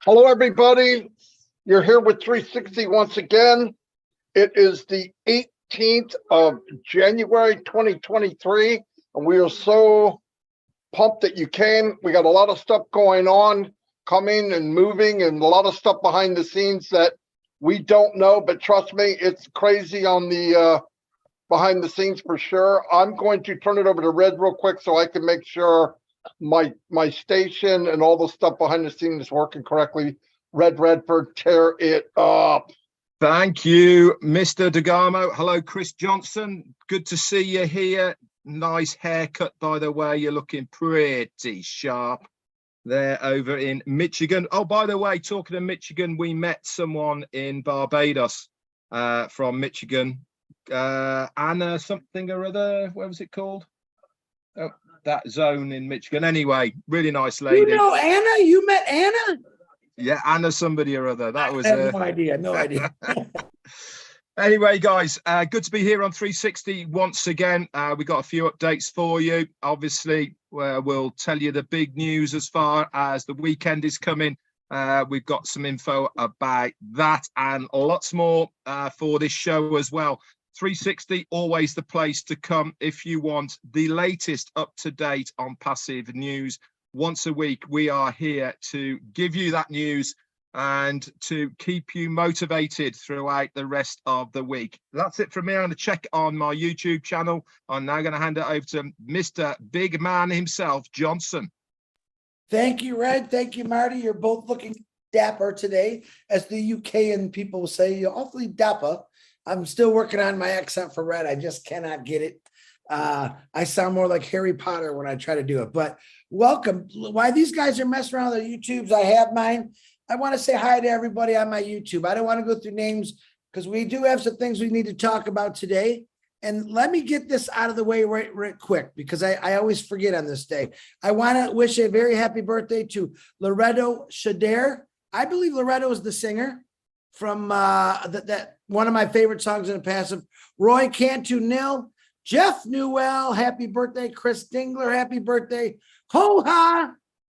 Hello, everybody. You're here with 360 once again. It is the 18th of January, 2023, and we are so pumped that you came. We got a lot of stuff going on, coming and moving, and a lot of stuff behind the scenes that we don't know, but trust me, it's crazy on the behind the scenes for sure. I'm going to turn it over to Red real quick so I can make sure my station and all the stuff behind the scenes is working correctly. Redfern, tear it up. Thank you, Mr. DeGarmo. Hello, Chris Johnson. Good to see you here. Nice haircut, by the way. You're looking pretty sharp there over in Michigan. Oh, by the way, talking of Michigan, we met someone in Barbados from Michigan. Anna something or other. What was it called? Oh, that zone in Michigan. Anyway, really nice lady. You know Anna? You met Anna? Yeah, Anna somebody or other. That was I have no idea. No idea. Anyway, guys, good to be here on 360 once again. We got a few updates for you. Obviously, we'll tell you the big news as far as the weekend is coming. We've got some info about that and lots more for this show as well. 360, always the place to come if you want the latest up-to-date on passive news. Once a week, we are here to give you that news and to keep you motivated throughout the rest of the week. That's it from me. I'm going to check on my YouTube channel. I'm now going to hand it over to Mr. Big Man himself, Johnson. Thank you, Red. Thank you, Marty. You're both looking dapper today. As the UK people will say, you're awfully dapper. I'm still working on my accent for Red. I just cannot get it. I sound more like Harry Potter when I try to do it, but welcome. While these guys are messing around with their YouTubes, I have mine. I want to say hi to everybody on my YouTube. I don't want to go through names because we do have some things we need to talk about today. And let me get this out of the way right quick because I always forget on this day. I want to wish a very happy birthday to Loretto Shader. I believe Loretto is the singer from that one of my favorite songs in the past of Roy Cantu Nil. Jeff Newell, happy birthday. Chris Dingler, happy birthday. Ho-ha,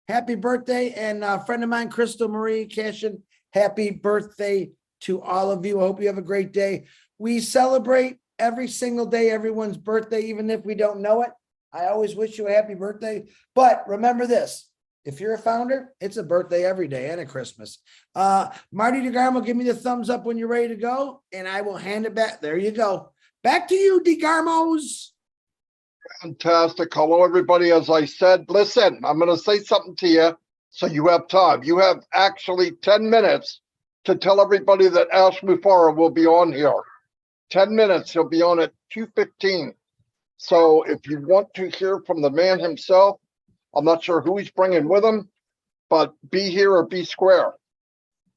happy birthday. And a friend of mine, Crystal Marie Cashin, happy birthday to all of you. I hope you have a great day. We celebrate every single day, everyone's birthday, even if we don't know it. I always wish you a happy birthday. But remember this, if you're a founder, it's a birthday every day and a Christmas. Marty DeGarmo, give me the thumbs up when you're ready to go, and I will hand it back. There you go. Back to you, DeGarmos. Fantastic. Hello, everybody. As I said, listen, I'm going to say something to you so you have time. You have actually 10 minutes to tell everybody that Ash Mufara will be on here. 10 minutes. He'll be on at 2:15. So if you want to hear from the man himself, I'm not sure who he's bringing with him, but be here or be square.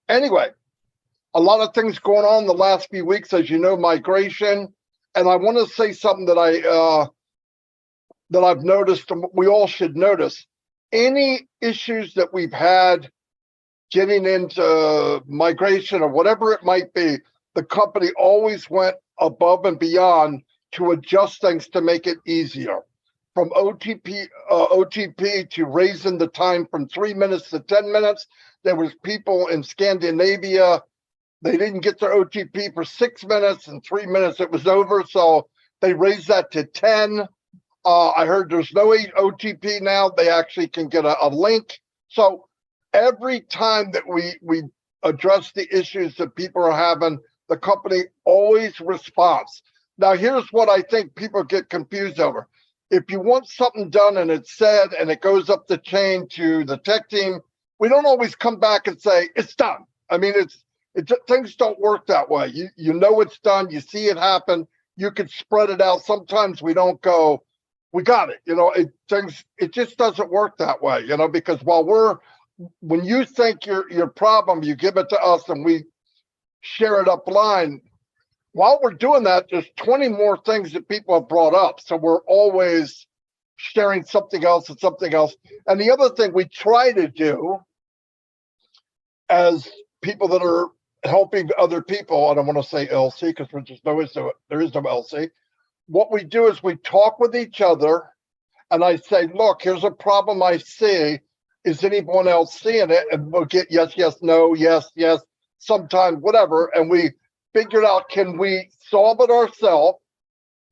Anyway, a lot of things going on the last few weeks, as you know, migration. And I want to say something that I've noticed, and we all should notice. Any issues that we've had getting into migration or whatever it might be, the company always went above and beyond to adjust things to make it easier. From OTP to raising the time from 3 minutes to 10 minutes. There was people in Scandinavia. They didn't get their OTP for 6 minutes, and 3 minutes it was over. So they raised that to 10. I heard there's no OTP now. They actually can get a link. So every time that we address the issues that people are having, the company always responds. Now, here's what I think people get confused over. If you want something done and it's said and it goes up the chain to the tech team, we don't always come back and say it's done. I mean, things don't work that way. You know it's done. You see it happen. You can spread it out. Sometimes we don't go, we got it. You know, it just doesn't work that way. You know, because when you think your problem, you give it to us and we share it up line. While we're doing that, there's 20 more things that people have brought up. So we're always sharing something else and something else. And the other thing we try to do as people that are helping other people, I don't want to say LC because there is no LC. What we do is we talk with each other and I say, look, here's a problem I see. is anyone else seeing it? And we'll get yes, yes, no, yes, yes, sometimes whatever. And we figured out, can we solve it ourselves?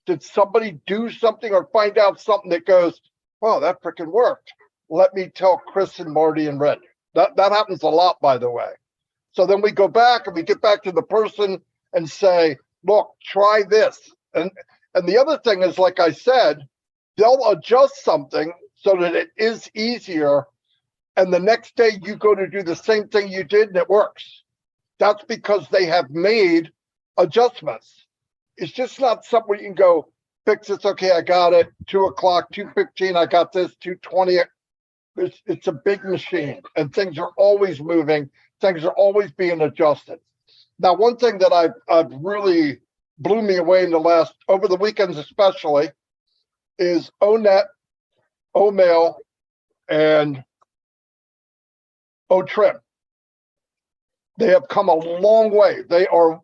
Did somebody do something or find out something that goes, oh, that freaking worked? Let me tell Chris and Marty and Red. That happens a lot, by the way. So then we go back and we get back to the person and say, look, try this. And the other thing is, like I said, they'll adjust something so that it is easier. And the next day you go to do the same thing you did and it works. That's because they have made adjustments. It's just not something where you can go, fix this. Okay, I got it. 2 o'clock, 2:15, I got this, 2:20. It's a big machine and things are always moving. Things are always being adjusted. Now, one thing that I've really blew me away in over the weekends especially, is ONet, OMail, and OTrim. They have come a long way. They are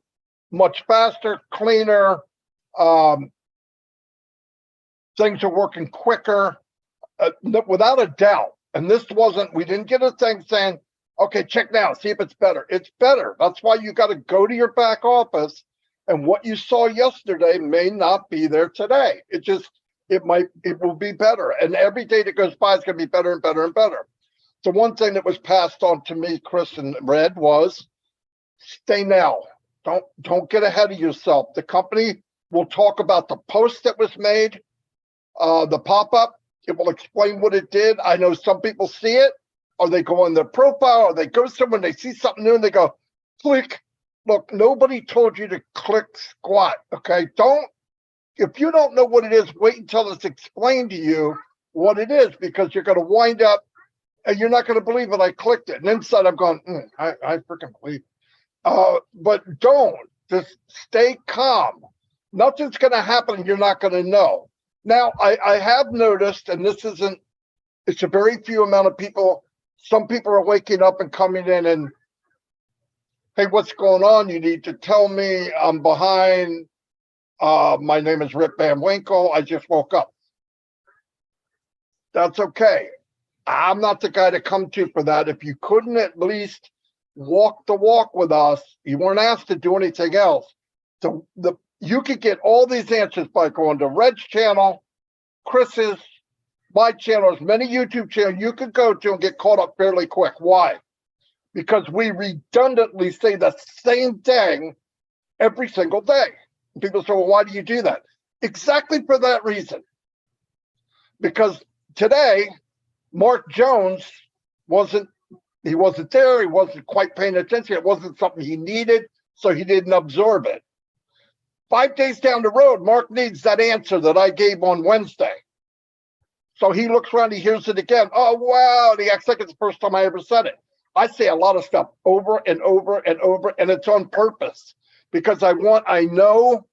much faster, cleaner. Things are working quicker, without a doubt. And this we didn't get a thing saying, okay, check now, see if it's better. It's better. That's why you got to go to your back office. And what you saw yesterday may not be there today. It will be better. And every day that goes by is going to be better and better and better. The one thing that was passed on to me, Chris and Red, was stay now. Don't get ahead of yourself. The company will talk about the post that was made, the pop-up. It will explain what it did. I know some people see it, or they go on their profile, or they go somewhere and they see something new and they go, click. Look, nobody told you to click squat, okay? If you don't know what it is, wait until it's explained to you what it is, because you're going to wind up and you're not going to believe it. I clicked it. And inside I'm going, I freaking believe it. But don't. Just stay calm. Nothing's going to happen and you're not going to know. Now, I have noticed, and it's a very few amount of people. Some people are waking up and coming in and, hey, what's going on? You need to tell me. I'm behind. My name is Rip Van Winkle. I just woke up. That's okay. I'm not the guy to come to for that. If you couldn't at least walk the walk with us, you weren't asked to do anything else. So you could get all these answers by going to Red's channel, Chris's, my channel, as many YouTube channels you could go to and get caught up fairly quick. Why? Because we redundantly say the same thing every single day. People say, well, why do you do that? Exactly for that reason. Because today, Mark Jones wasn't there. He wasn't quite paying attention. It wasn't something he needed, so he didn't absorb it. 5 days down the road, Mark needs that answer that I gave on Wednesday. So he looks around, he hears it again. Oh, wow. And he acts like it's the first time I ever said it. I say a lot of stuff over and over and over, and it's on purpose because I know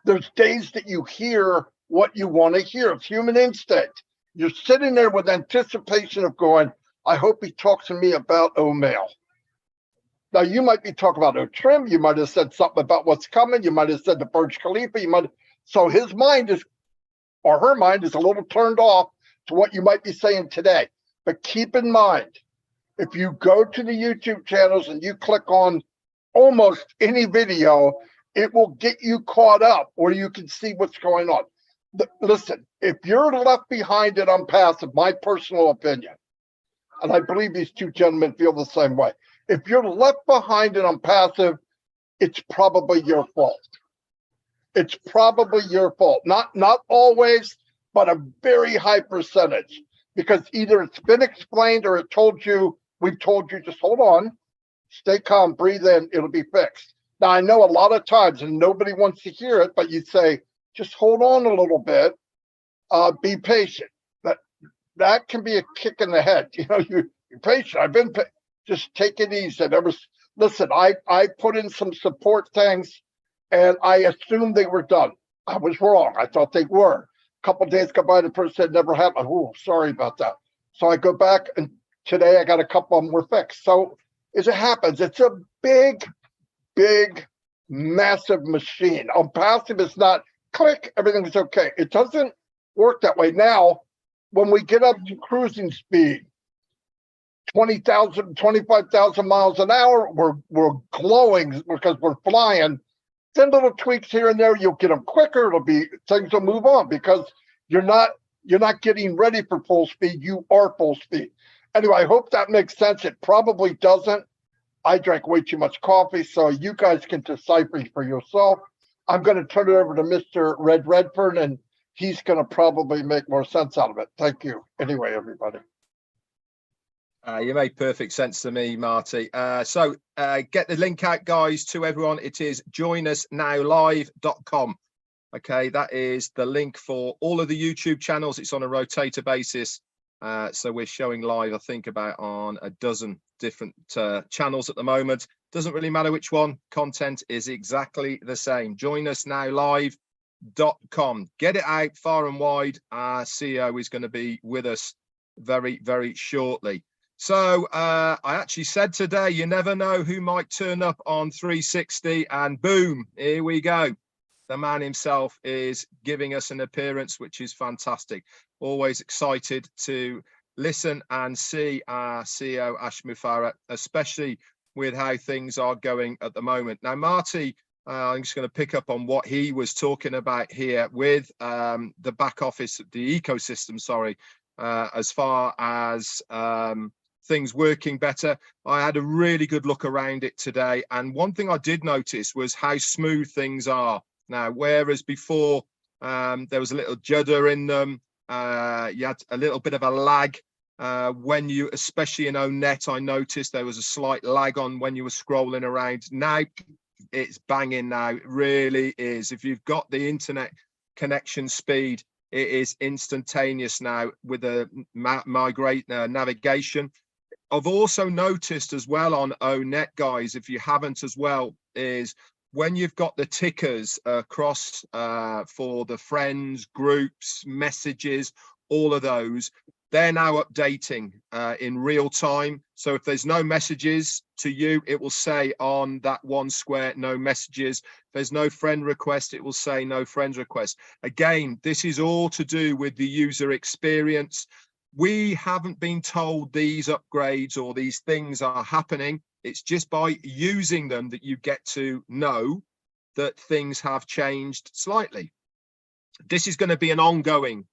there's days that you hear what you want to hear. It's human instinct. You're sitting there with anticipation of going, I hope he talks to me about OMail. Now, you might be talking about OTrim. You might have said something about what's coming. You might have said the Burj Khalifa. So his mind is, or her mind is a little turned off to what you might be saying today. But keep in mind, if you go to the YouTube channels and you click on almost any video, it will get you caught up where you can see what's going on. Listen, if you're left behind and unpassive, my personal opinion, and I believe these two gentlemen feel the same way. If you're left behind and unpassive, it's probably your fault. It's probably your fault. Not always, but a very high percentage. Because either it's been explained or we've told you, just hold on, stay calm, breathe in, it'll be fixed. Now, I know a lot of times, and nobody wants to hear it, but you say, just hold on a little bit, be patient. That can be a kick in the head. You're patient. I've been just take it easy. Listen, I put in some support things, and I assumed they were done. I was wrong. I thought they were. A couple of days go by, the person said never happened. Oh, sorry about that. So I go back, and today I got a couple of them were fixed. So as it happens, it's a big, massive machine. On passive, it's not click, everything's okay. It doesn't work that way. Now, when we get up to cruising speed, 20,000, 25,000 miles an hour. We're glowing because we're flying. Then little tweaks here and there, you'll get them quicker. Things will move on because you're not getting ready for full speed. You are full speed. Anyway, I hope that makes sense. It probably doesn't. I drank way too much coffee, so you guys can decipher for yourself. I'm going to turn it over to Mr. Redfern, and he's going to probably make more sense out of it. Thank you. Anyway, everybody. You made perfect sense to me, Marty. So get the link out, guys, to everyone. It is joinusnowlive.com. Okay, that is the link for all of the YouTube channels. It's on a rotator basis. So we're showing live, I think, about on a dozen different channels at the moment. Doesn't really matter which one. Content is exactly the same. joinusnowlive.com. Get it out far and wide. Our CEO is going to be with us very, very shortly. So I actually said today, you never know who might turn up on 360, and boom, here we go. The man himself is giving us an appearance, which is fantastic. Always excited to listen and see our CEO, Ash Mufareh, especially with how things are going at the moment. Now, Marty, I'm just going to pick up on what he was talking about here with the back office, the ecosystem, sorry, as far as things working better. I had a really good look around it today. And one thing I did notice was how smooth things are. Now, whereas before there was a little judder in them, you had a little bit of a lag when you, especially in ONET, I noticed there was a slight lag on when you were scrolling around. Now it's banging now, it really is. If you've got the internet connection speed, it is instantaneous now with the navigation. I've also noticed as well on ONET, guys, if you haven't as well, is when you've got the tickers across for the friends, groups, messages, all of those, they're now updating in real time. So if there's no messages to you, it will say on that one square, no messages. If there's no friend request, it will say no friends request. Again, this is all to do with the user experience. We haven't been told these upgrades or these things are happening. It's just by using them that you get to know that things have changed slightly. This is going to be an ongoing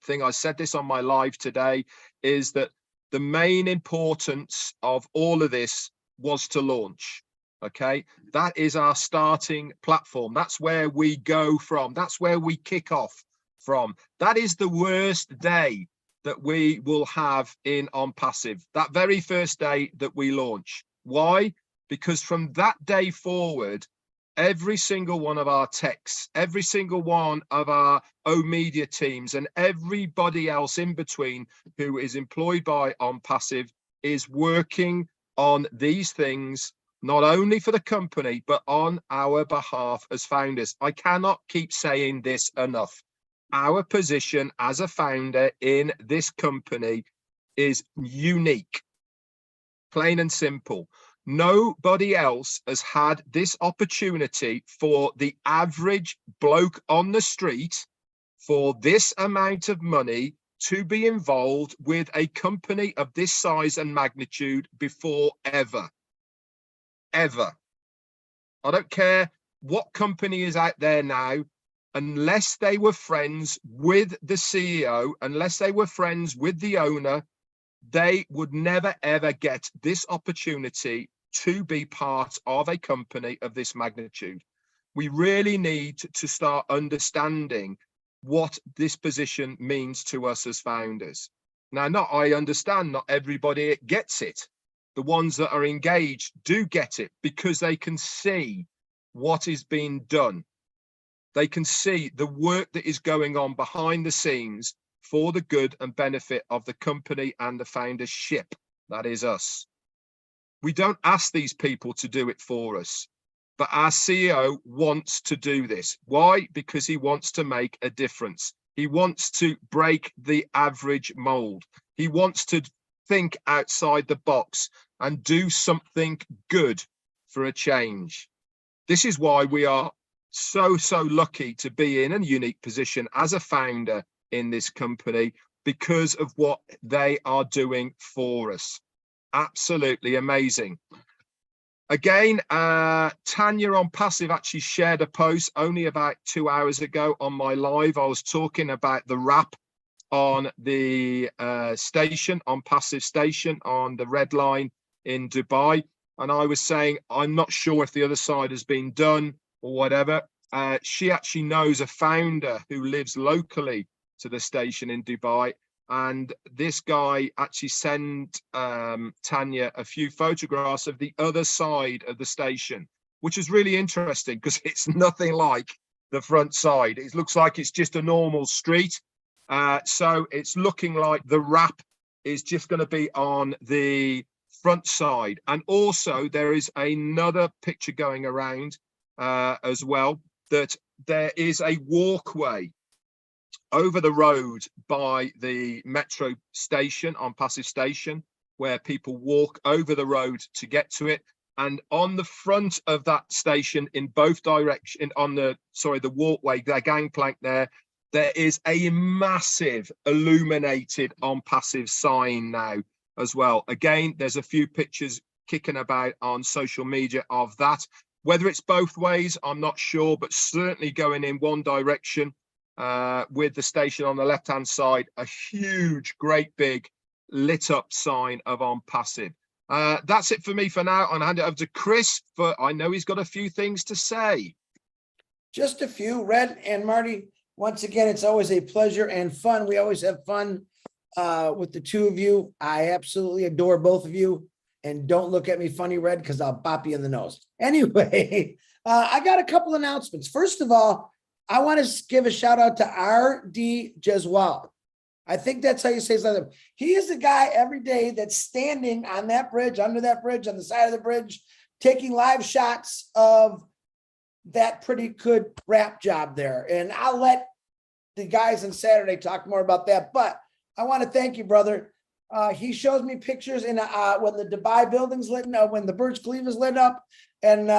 thing. I said this on my live today, is that the main importance of all of this was to launch. Okay, that is our starting platform. That's where we go from. That's where we kick off from. That is the worst day that we will have in on passive, that very first day that we launch. Why? Because from that day forward, every single one of our techs, every single one of our media teams, and everybody else in between who is employed by on passive is working on these things, not only for the company, but on our behalf as founders. I cannot keep saying this enough. Our position as a founder in this company is unique, plain and simple. Nobody else has had this opportunity for the average bloke on the street for this amount of money to be involved with a company of this size and magnitude before ever. Ever. I don't care what company is out there now. Unless they were friends with the CEO, unless they were friends with the owner, they would never, ever get this opportunity to be part of a company of this magnitude. We really need to start understanding what this position means to us as founders. Now, I understand not everybody gets it. The ones that are engaged do get it because they can see what is being done. They can see the work that is going on behind the scenes for the good and benefit of the company and the foundership. That is us. We don't ask these people to do it for us, but our CEO wants to do this. Why? Because he wants to make a difference. He wants to break the average mold. He wants to think outside the box and do something good for a change. This is why we are so lucky to be in a unique position as a founder in this company, because of what they are doing for us. Absolutely amazing. Again, Tanya on Passive actually shared a post only about 2 hours ago on my live. I was talking about the wrap on the station, on Passive Station, on the Red Line in Dubai. And I was saying, I'm not sure if the other side has been done or whatever. She actually knows a founder who lives locally to the station in Dubai. And this guy actually sent Tanya a few photographs of the other side of the station, which is really interesting because it's nothing like the front side. It looks like it's just a normal street. So it's looking like the wrap is just going to be on the front side. And also there is another picture going around as well, that there is a walkway over the road by the metro station on Passive Station, where people walk over the road to get to it. And on the front of that station, in both directions, on the walkway, the gangplank there is a massive illuminated on Passive sign now as well. Again, there's a few pictures kicking about on social media of that. Whether it's both ways, I'm not sure, but certainly going in one direction. With the station on the left-hand side, a huge, great big lit up sign of on Passive. That's it for me for now. I'll hand it over to Chris, but I know he's got a few things to say. Just a few. Red and Marty, once again, it's always a pleasure and fun. We always have fun with the two of you. I absolutely adore both of you. And don't look at me funny, Red, because I'll bop you in the nose. Anyway, I got a couple announcements. First of all, I want to give a shout out to R.D. Jeswal. I think that's how you say his name. He is the guy every day that's standing on that bridge, under that bridge, on the side of the bridge, taking live shots of that pretty good rap job there. And I'll let the guys on Saturday talk more about that. But I want to thank you, brother. He shows me pictures in when the Dubai building's lit up, when the Burj Khalifa's lit up, and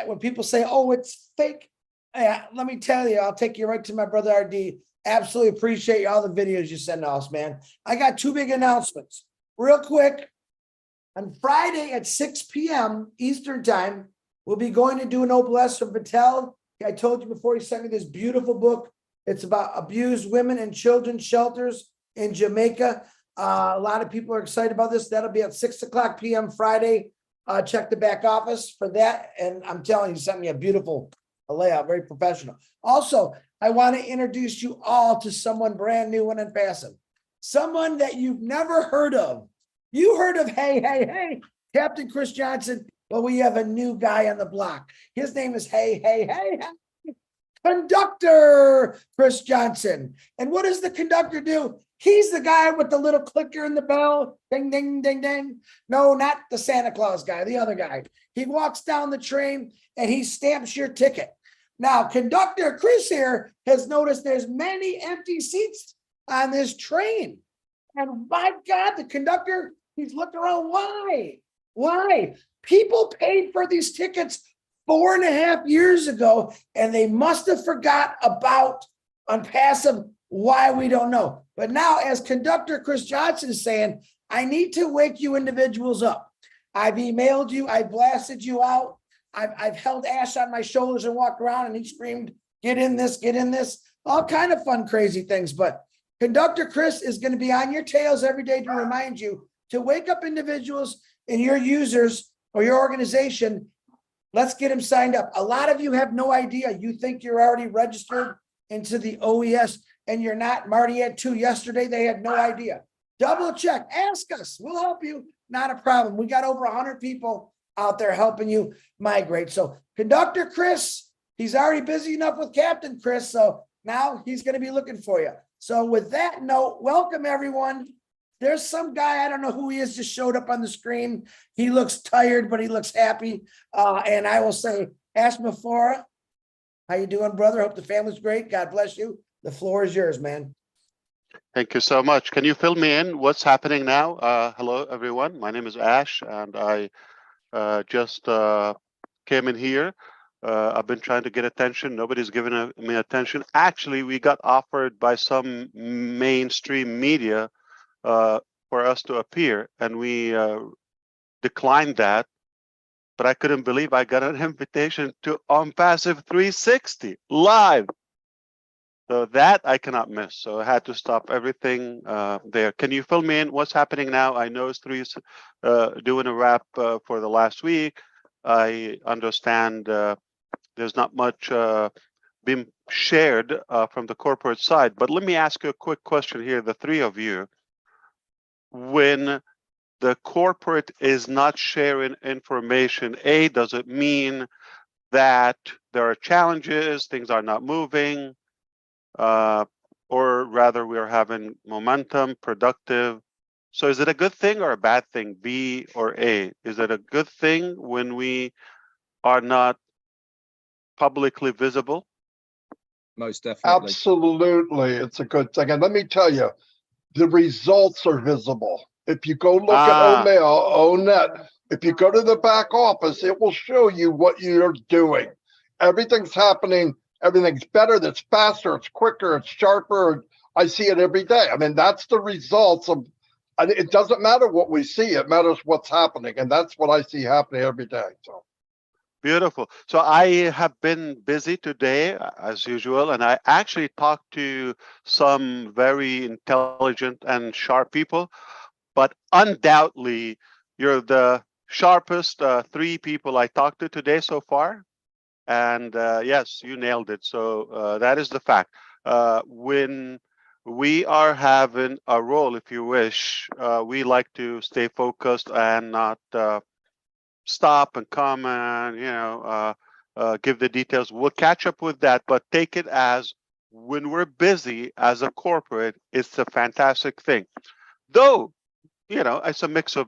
when people say, "Oh, it's fake." Yeah, let me tell you, I'll take you right to my brother RD. Absolutely appreciate all the videos you send us, man. I got two big announcements. Real quick, on Friday at 6 p.m. Eastern time, we'll be going to do an OBLS from Patel. I told you before, he sent me this beautiful book. It's about abused women and children's shelters in Jamaica. A lot of people are excited about this. That'll be at 6 o'clock p.m. Friday. Check the back office for that. And I'm telling you, he sent me a beautiful layout, very professional. Also, I want to introduce you all to someone brand new and passive. Someone that you've never heard of. You heard of Hey, Captain Chris Johnson. Well, we have a new guy on the block. His name is Hey, Conductor Chris Johnson. And what does the conductor do? He's the guy with the little clicker in the bell. Ding, ding, ding, ding. No, not the Santa Claus guy, the other guy. He walks down the train and he stamps your ticket. Now, Conductor Chris here has noticed there's many empty seats on this train. And my God, the conductor, he's looking around. Why? Why? People paid for these tickets 4.5 years ago, and they must have forgot about on passive. Why, we don't know. But now, as Conductor Chris Johnson is saying, I need to wake you individuals up. I've emailed you. I blasted you out. I've held Ash on my shoulders and walked around, and he screamed, get in this, all kind of fun, crazy things. But Conductor Chris is going to be on your tails every day to remind you to wake up individuals in your users or your organization. Let's get them signed up. A lot of you have no idea. You think you're already registered into the OES, and you're not. Marty had 2 yesterday. They had no idea. Double check. Ask us. We'll help you. Not a problem. We got over 100 people out there helping you migrate. So Conductor Chris, he's already busy enough with Captain Chris. So now he's going to be looking for you. So with that note, welcome everyone. There's some guy, I don't know who he is, just showed up on the screen. He looks tired, but he looks happy. And I will say, Ash Mafora, how you doing, brother? Hope the family's great. God bless you. The floor is yours, man. Thank you so much. Can you fill me in? What's happening now? Hello, everyone. My name is Ash, and I just came in here. I've been trying to get attention. Nobody's given me attention. Actually, we got offered by some mainstream media for us to appear, and we declined that. But I couldn't believe I got an invitation to On Passive 360 live. So that I cannot miss. So I had to stop everything there. Can you fill me in? What's happening now? I know it's doing a wrap for the last week. I understand there's not much being shared from the corporate side. But let me ask you a quick question here, the three of you. When the corporate is not sharing information, A, does it mean that there are challenges, things are not moving, or rather we are having momentum, productive? So is it a good thing or a bad thing, B or A? Is it a good thing when we are not publicly visible? Most definitely. Absolutely, it's a good thing. And let me tell you, the results are visible. If you go look at OMail, ONet, if you go to the back office, it will show you what you're doing. Everything's happening. Everything's better. That's faster. It's quicker. It's sharper. I see it every day. I mean, that's the results of. And it doesn't matter what we see. It matters what's happening, and that's what I see happening every day. So. Beautiful. So I have been busy today, as usual, and I actually talked to some very intelligent and sharp people, but undoubtedly, you're the sharpest three people I talked to today so far. And yes, you nailed it. So that is the fact. When we are having a role, if you wish, we like to stay focused and not stop and comment, give the details. We'll catch up with that, but take it as when we're busy as a corporate, it's a fantastic thing. Though, it's a mix of,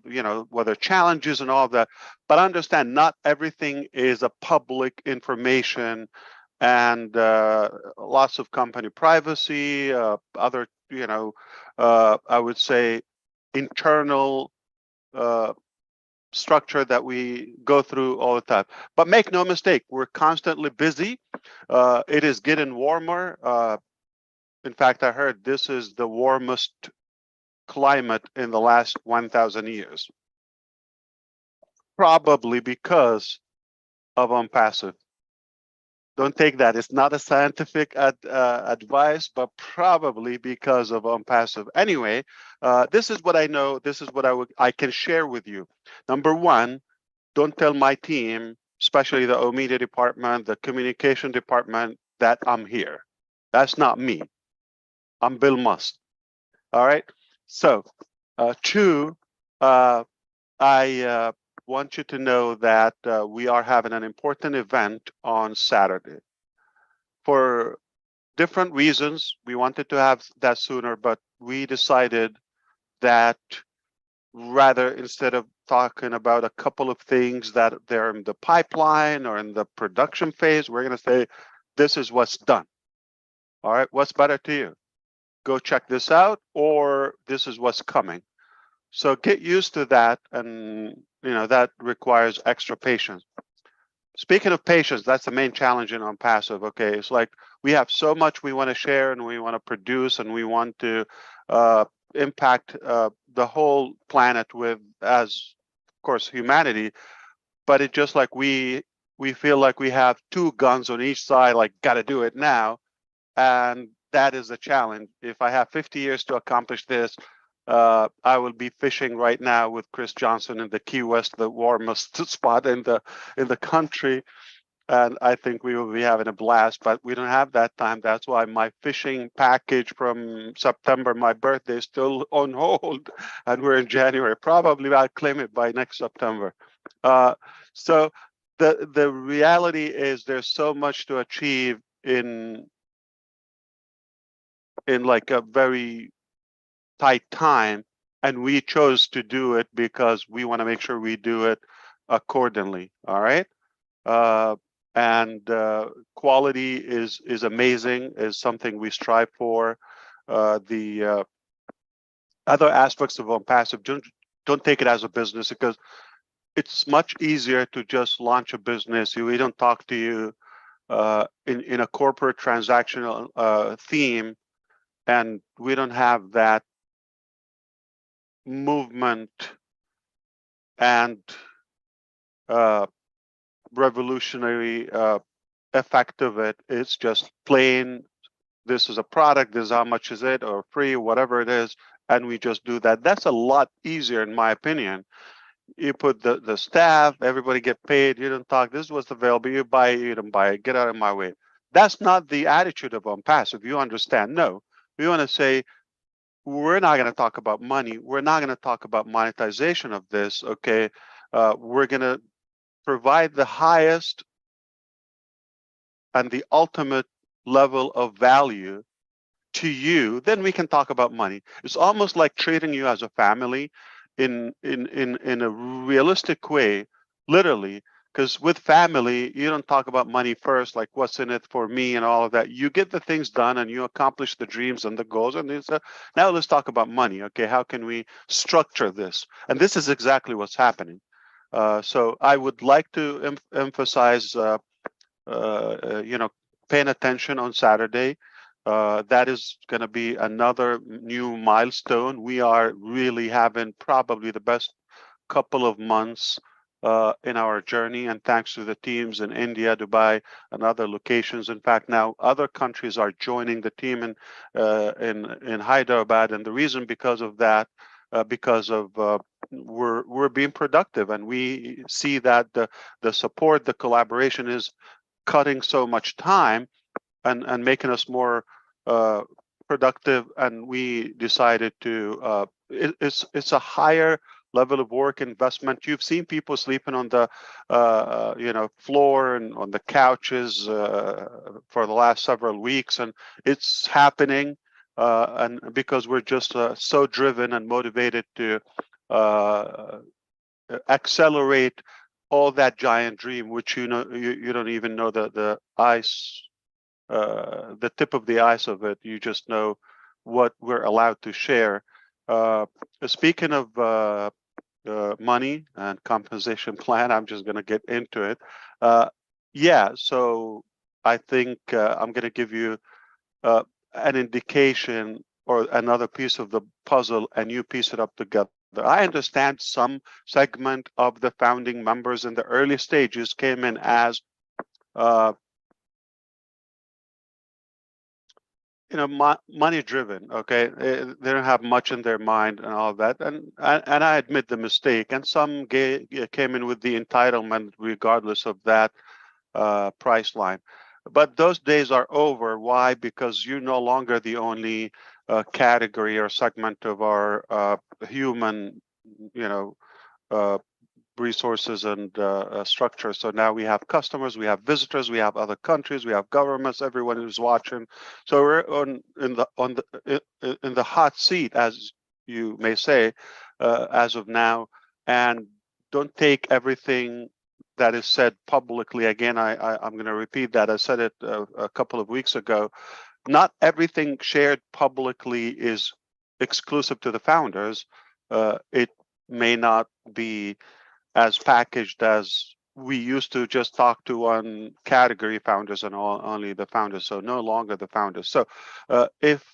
whether challenges and all of that, but understand not everything is a public information and lots of company privacy, other, I would say internal structure that we go through all the time. But make no mistake, we're constantly busy. It is getting warmer. In fact, I heard this is the warmest climate in the last 1,000 years. Probably because of OnPassive. Don't take that. It's not a scientific advice, but probably because of OnPassive. Anyway, this is what I know. This is what I can share with you. Number one, don't tell my team, especially the media department, the communication department, that I'm here. That's not me. I'm Bill Musk. All right. So, two, I want you to know that we are having an important event on Saturday. For different reasons, we wanted to have that sooner, but we decided that rather, instead of talking about a couple of things that they're in the pipeline or in the production phase, we're going to say, this is what's done. All right, what's better to you? Go check this out, or this is what's coming. So get used to that, and that requires extra patience. Speaking of patience, that's the main challenge in OnPassive. Okay, it's like we have so much we want to share and we want to produce and we want to impact the whole planet with, as of course, humanity. But it's just like we feel like we have two guns on each side, like got to do it now, and that is a challenge. If I have 50 years to accomplish this, I will be fishing right now with Chris Johnson in the Key West, the warmest spot in the country, and I think we will be having a blast. But we don't have that time. That's why my fishing package from September, my birthday, is still on hold, and we're in January. Probably I'll claim it by next September. So the reality is there's so much to achieve in like a very tight time, and we chose to do it because we want to make sure we do it accordingly. All right. And quality is amazing, is something we strive for. The other aspects of OnPassive, don't take it as a business, because it's much easier to just launch a business. We don't talk to you in a corporate transactional theme, and we don't have that movement and revolutionary effect of it. It's just plain, this is a product, this is how much is it, or free, whatever it is, and we just do that. That's a lot easier, in my opinion. You put the staff, everybody get paid, you don't talk, this was available, you buy it, you don't buy it, get out of my way. That's not the attitude of OnPassive, you understand. No, we want to say, we're not going to talk about money, we're not going to talk about monetization of this, okay? We're going to provide the highest and the ultimate level of value to you, then we can talk about money. It's almost like treating you as a family in a realistic way, literally, because with family, you don't talk about money first, like what's in it for me and all of that. You get the things done and you accomplish the dreams and the goals. And it's now let's talk about money. Okay, how can we structure this? And this is exactly what's happening. So I would like to emphasize, paying attention on Saturday. That is going to be another new milestone. We are really having probably the best couple of months in our journey, and thanks to the teams in India, Dubai, and other locations. In fact, now other countries are joining the team in Hyderabad, and the reason because of that, because of we're being productive, and we see that the support, the collaboration is cutting so much time and making us more productive, and we decided to it's a higher level of work investment. You've seen people sleeping on the floor and on the couches for the last several weeks, and it's happening, and because we're just so driven and motivated to accelerate all that giant dream, which you don't even know the ice, the tip of the ice of it. You just know what we're allowed to share. Speaking of money and compensation plan, I'm just going to get into it. Yeah, so I think I'm going to give you an indication or another piece of the puzzle, and you piece it up together. I understand some segment of the founding members in the early stages came in as money driven. Okay, they don't have much in their mind and all of that, and I admit the mistake. And some came in with the entitlement, regardless of that price line. But those days are over. Why? Because you're no longer the only category or segment of our human, resources and structure. So now we have customers, we have visitors, we have other countries, we have governments, everyone who's watching. So we're in the hot seat, as you may say, as of now. And don't take everything that is said publicly. Again, I'm going to repeat that. I said it a couple of weeks ago. Not everything shared publicly is exclusive to the founders. It may not be as packaged as we used to just talk to one category founders and only the founders. So no longer the founders. So if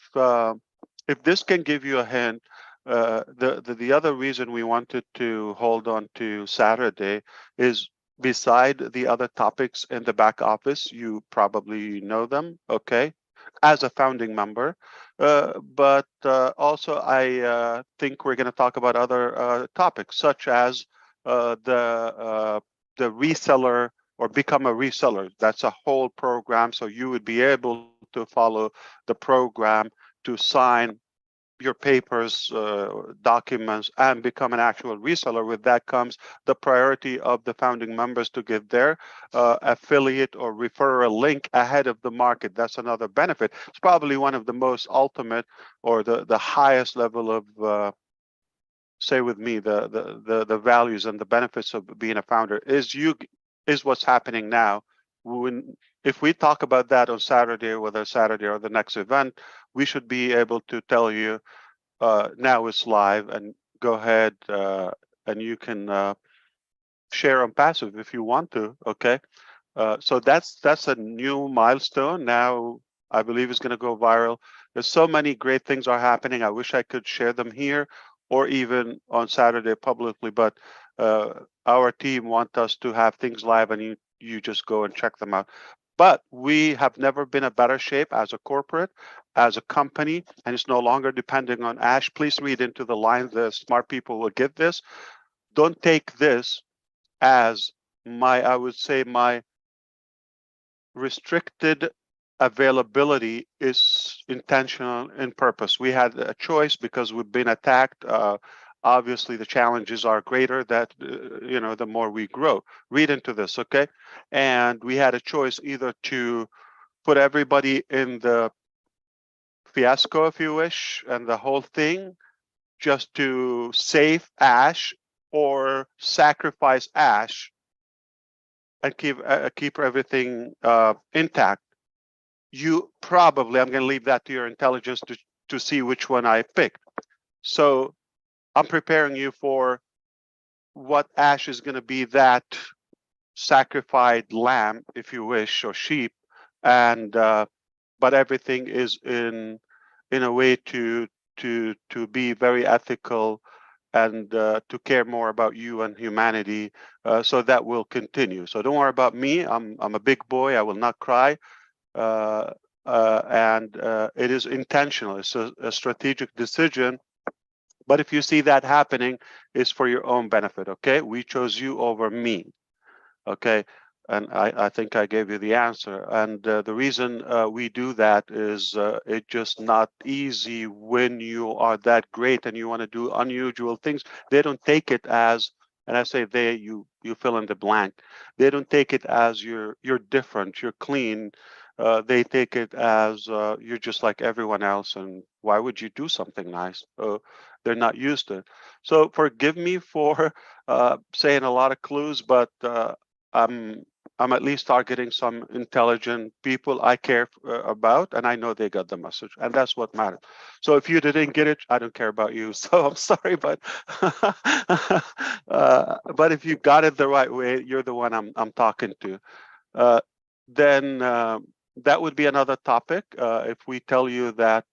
this can give you a hint, the other reason we wanted to hold on to Saturday is, beside the other topics in the back office, you probably know them, okay, as a founding member. But also, I think we're going to talk about other topics, such as the reseller or become a reseller. That's a whole program. So you would be able to follow the program to sign your papers, documents, and become an actual reseller. With that comes the priority of the founding members to get their affiliate or referral link ahead of the market. That's another benefit. It's probably one of the most ultimate or the highest level of say with me, the values and the benefits of being a founder is what's happening now. If we talk about that on Saturday, whether Saturday or the next event, we should be able to tell you now it's live, and go ahead and you can share on passive if you want to. Okay. So that's a new milestone. Now I believe it's going to go viral. There's so many great things are happening. I wish I could share them here or even on Saturday publicly, but our team want us to have things live, and you just go and check them out. But we have never been a better shape as a corporate, as a company, and it's no longer depending on Ash. Please read into the line. The smart people will get this. Don't take this as I would say my restricted availability is intentional in purpose. We had a choice because we've been attacked. Obviously, the challenges are greater that, the more we grow. Read into this, okay? And we had a choice either to put everybody in the fiasco, if you wish, and the whole thing just to save Ash, or sacrifice Ash and keep everything intact. You probably, I'm going to leave that to your intelligence to see which one I picked. So I'm preparing you for what Ash is going to be, that sacrificed lamb, if you wish, or sheep, and but everything is in a way to be very ethical and to care more about you and humanity. So that will continue. So don't worry about me. I'm a big boy. I will not cry. And it is intentional. It's a strategic decision. But if you see that happening, it's for your own benefit. Okay, we chose you over me. Okay, and I think I gave you the answer. And the reason we do that is it's just not easy when you are that great and you want to do unusual things. They don't take it as, and I say they, you fill in the blank. They don't take it as you're different, you're clean. They take it as you're just like everyone else, and why would you do something nice? They're not used to it. So forgive me for saying a lot of clues, but I'm at least targeting some intelligent people I care about, and I know they got the message, and that's what matters. So if you didn't get it, I don't care about you. So I'm sorry, but but if you got it the right way, you're the one I'm talking to. Then that would be another topic. If we tell you that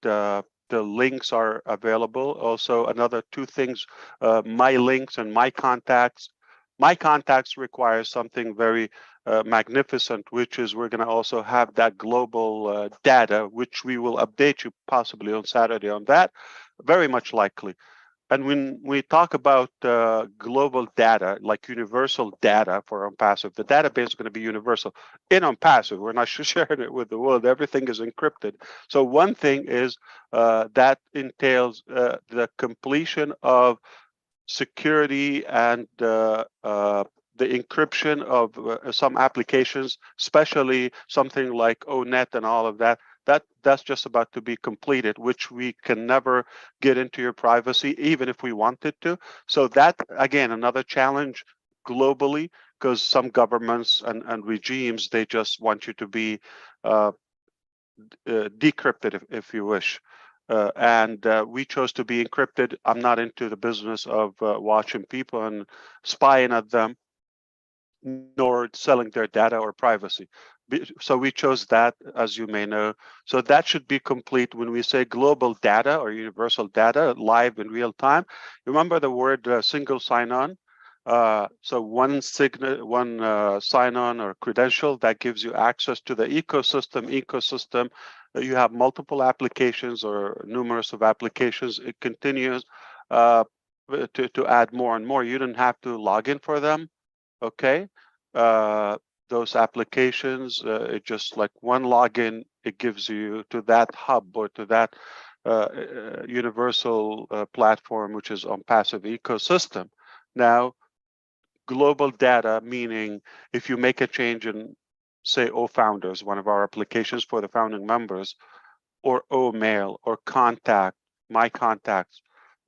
the links are available. Also, another two things, my links and my contacts. My contacts require something very magnificent, which is we're going to also have that global data, which we will update you possibly on Saturday on that, very much likely. And when we talk about global data, like universal data for OnPassive, the database is going to be universal. In OnPassive, we're not sharing it with the world. Everything is encrypted. So one thing is that entails the completion of security and the encryption of some applications, especially something like ONet and all of that. That's just about to be completed, which we can never get into your privacy, even if we wanted to. So that, again, another challenge globally, because some governments and regimes, they just want you to be decrypted, if you wish. And we chose to be encrypted. I'm not into the business of watching people and spying at them, nor selling their data or privacy. So we chose that, as you may know. So that should be complete when we say global data or universal data live in real time. Remember the word single sign-on. So one sign-on or credential that gives you access to the ecosystem. You have multiple applications or numerous of applications. It continues to add more and more. You don't have to log in for them. Okay, those applications, it just like one login, it gives you to that hub or to that universal platform, which is OnPassive ecosystem. Now, global data, meaning if you make a change in, say, founders, one of our applications for the founding members, or mail or contact, my contacts,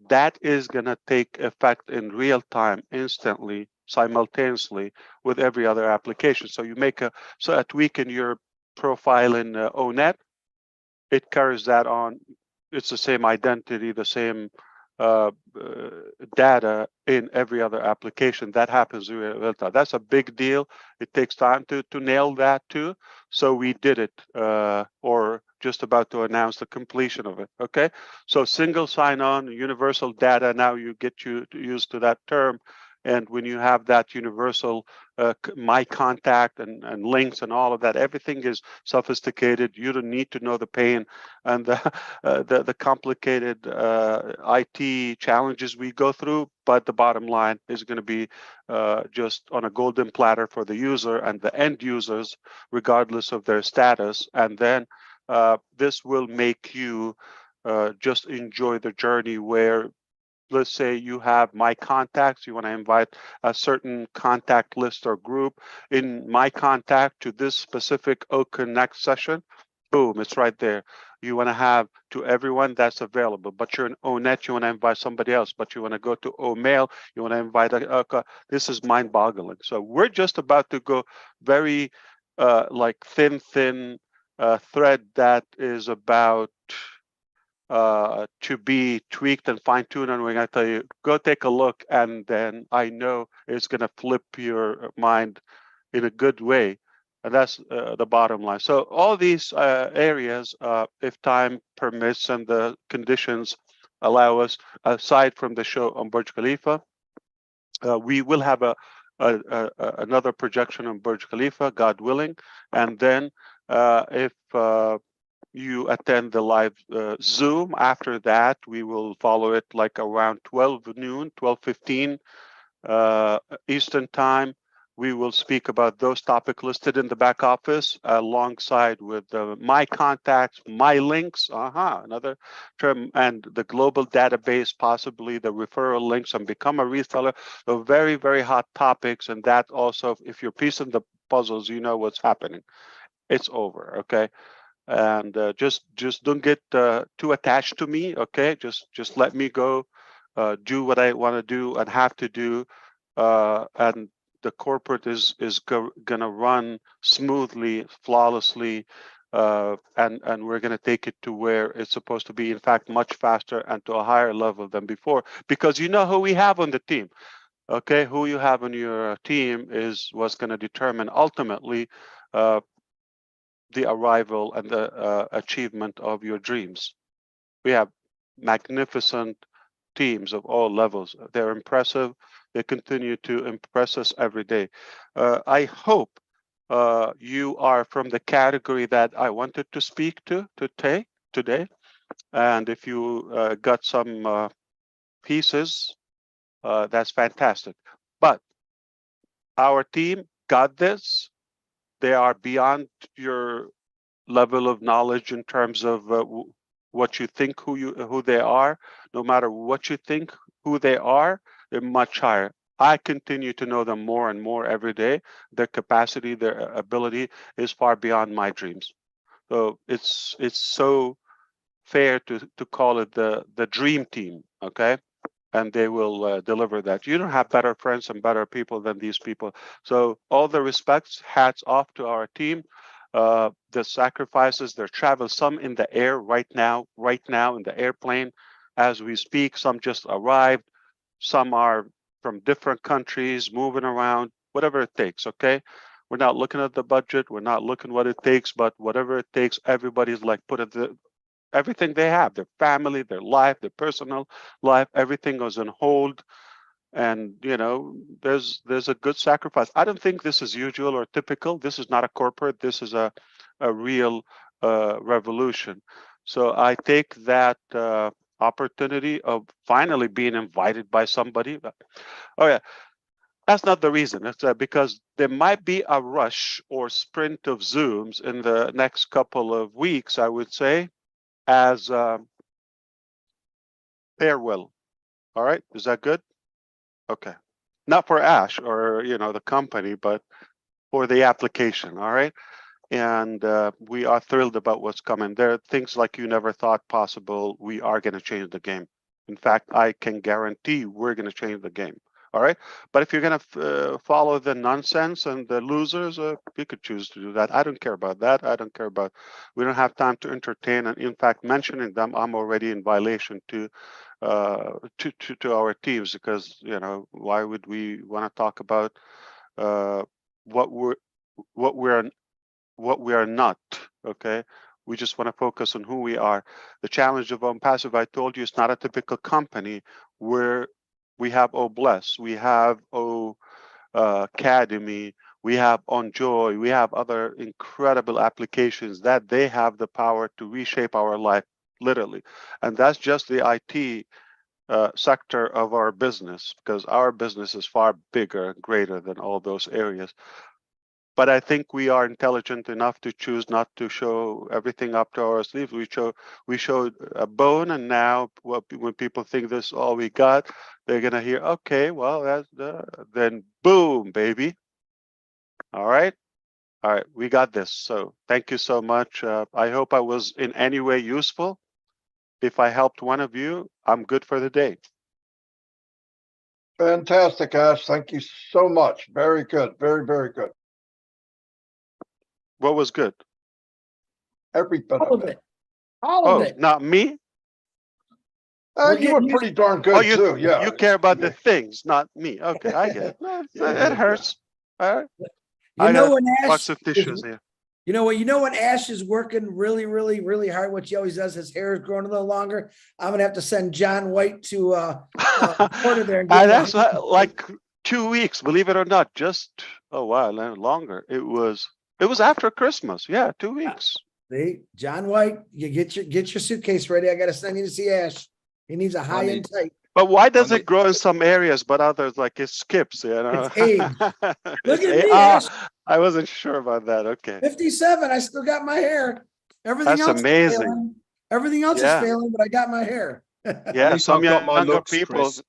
that is going to take effect in real time, instantly, simultaneously with every other application. So you make a tweak in your profile in ONet, it carries that on. It's the same identity, the same data in every other application. That happens in real time. That's a big deal. It takes time to nail that too. So we did it, or just about to announce the completion of it. Okay, so single sign-on, universal data. Now you get used to that term. And when you have that universal my contact and links and all of that, everything is sophisticated. You don't need to know the pain and the complicated IT challenges we go through. But the bottom line is going to be just on a golden platter for the user and the end users, regardless of their status. And then this will make you just enjoy the journey where, let's say you have my contacts, you want to invite a certain contact list or group in my contact to this specific OConnect session. Boom, it's right there. You want to have to everyone that's available, but you're in ONET, you want to invite somebody else, but you want to go to OMail, you want to invite this is mind boggling. So we're just about to go very like thin thread that is about to be tweaked and fine-tuned, and we're going to tell you, go take a look, and then I know it's going to flip your mind in a good way, and that's the bottom line. So all these areas, if time permits and the conditions allow us, aside from the show on Burj Khalifa, we will have another projection on Burj Khalifa, God willing, and then if you attend the live Zoom. After that, we will follow it like around 12 noon, 12:15 Eastern time. We will speak about those topics listed in the back office alongside with my contacts, my links, another term, and the global database, possibly the referral links, and become a reseller. So very, very hot topics. And that also, if you're piecing the puzzles, you know what's happening. It's over, okay? And just don't get too attached to me, okay? Just let me go do what I want to do and have to do, and the corporate is gonna run smoothly, flawlessly, and we're gonna take it to where it's supposed to be, in fact much faster and to a higher level than before, because you know who we have on the team. Okay, who you have on your team is what's going to determine ultimately the arrival and the achievement of your dreams. We have magnificent teams of all levels. They're impressive. They continue to impress us every day. I hope you are from the category that I wanted to speak to today. And if you got some pieces, that's fantastic. But our team got this. They are beyond your level of knowledge in terms of what you think who they are. No matter what you think who they are, they're much higher. I continue to know them more and more every day. Their capacity, their ability is far beyond my dreams. So it's so fair to call it the dream team, okay? And they will deliver that. You don't have better friends and better people than these people. So all the respects, hats off to our team. The sacrifices, their travel, some in the air right now in the airplane as we speak. Some just arrived. Some are from different countries, moving around, whatever it takes, okay? We're not looking at the budget. We're not looking what it takes, but whatever it takes, everybody's like put it everything they have, their family, their life, their personal life, everything goes on hold. And you know, there's a good sacrifice. I don't think this is usual or typical. This is not a corporate. This is a real revolution. So I take that opportunity of finally being invited by somebody. Oh yeah, that's not the reason. It's because there might be a rush or sprint of Zooms in the next couple of weeks, I would say, as farewell. All right, is that good? Okay, not for Ash or the company, but for the application. All right, and we are thrilled about what's coming. There are things like you never thought possible. We are going to change the game. In fact, I can guarantee we're going to change the game. All right. But if you're going to follow the nonsense and the losers, you could choose to do that. I don't care about that. I don't care about, we don't have time to entertain. And in fact, mentioning them, I'm already in violation to our teams, because, you know, why would we want to talk about what we are not? Okay. We just want to focus on who we are. The challenge of Passive, I told you, it's not a typical company where we have Bless, we have Academy, we have Enjoy, we have other incredible applications that they have the power to reshape our life, literally. And that's just the IT sector of our business, because our business is far bigger and greater than all those areas. But I think we are intelligent enough to choose not to show everything up to our sleeves. We showed a bone, and now when people think this is all we got, they're gonna hear, okay, well, that's then boom, baby. All right, we got this. So thank you so much. I hope I was in any way useful. If I helped one of you, I'm good for the day. Fantastic, Ash. Thank you so much. Very good. Very, very good. What was good? Every bit All of of it. it. All of Oh, it. not me? We're You were getting used- pretty darn Oh, good too. Yeah. you care about the things, not me. Okay, I get it. No, it hurts. All right. You I know got when box Ash of tissues here. you know when Ash is working really, really, really hard, what he always does, his hair is growing a little longer. I'm gonna have to send John White to Porter there and give him That's like 2 weeks, believe it or not. Just wow, longer. It was after Christmas. Yeah, 2 weeks. See, John White, you get your suitcase ready. I gotta send you to see Ash. He needs a high end type. But why does Funny. it grow in some areas, but others like it skips? You know, It's age. Look It's at me, Ash. I wasn't sure about that. Okay, 57. I still got my hair. Everything that's else is amazing. failing. Everything else is Yeah, failing, but I got my hair. yeah. least Some I've got my younger looks, people. Chris.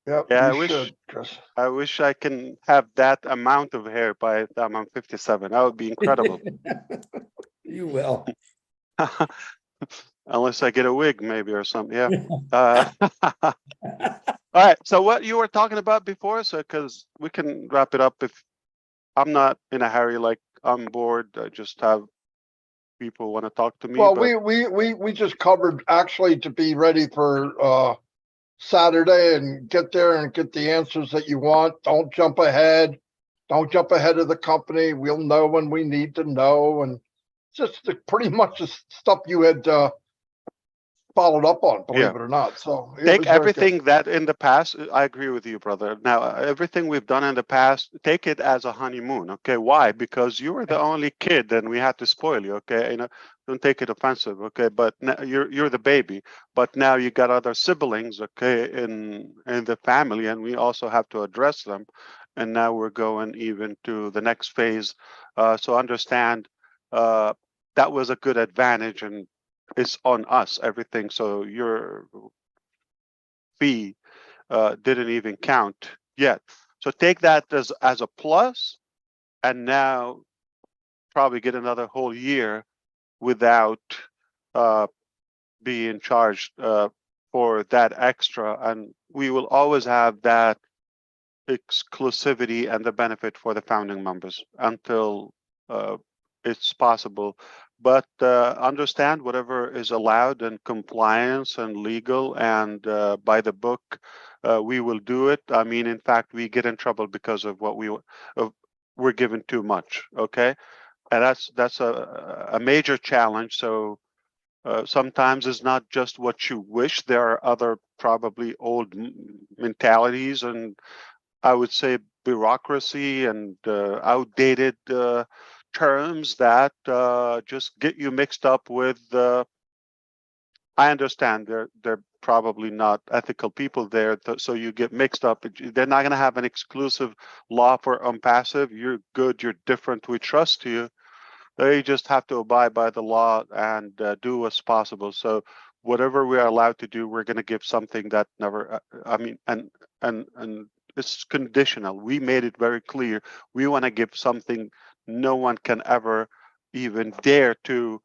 Yep. Yeah, You should, Chris. I wish I can have that amount of hair by the time I'm 57. That would be incredible. You will. Unless I get a wig, maybe, or something. Yeah. All right. So what you were talking about before, so because we can wrap it up. If I'm not in a hurry, like I'm bored, I just have people want to talk to me. Well, but we just covered actually to be ready for Saturday and get there and get the answers that you want. Don't jump ahead. Don't jump ahead of the company. We'll know when we need to know, and just pretty much the stuff you had followed up on, believe Yeah. it or not. So it take was very good. everything that in the past. I agree with you, brother. Now, everything we've done in the past, take it as a honeymoon. Okay. Why? Because you were the only kid and we had to spoil you. Okay. You know, don't take it offensive. Okay. But now you're the baby, but now you got other siblings. Okay. In the family, and we also have to address them. And now we're going even to the next phase. So understand that was a good advantage, and it's on us, everything. So your fee didn't even count yet. So take that as a plus, and now probably get another whole year without being charged for that extra. And we will always have that exclusivity and the benefit for the founding members until it's possible. But understand whatever is allowed and compliance and legal and by the book, we will do it. I mean, in fact, we get in trouble because of what we're given too much. Okay, and that's a major challenge. So sometimes it's not just what you wish. There are other probably old mentalities and I would say bureaucracy and outdated terms that just get you mixed up with. I understand they're probably not ethical people there, so you get mixed up. They're not going to have an exclusive law for passive. You're good. You're different. We trust you. They just have to abide by the law and do what's possible. So whatever we are allowed to do, we're going to give something that never. I mean, and it's conditional. We made it very clear. We want to give something no one can ever even dare to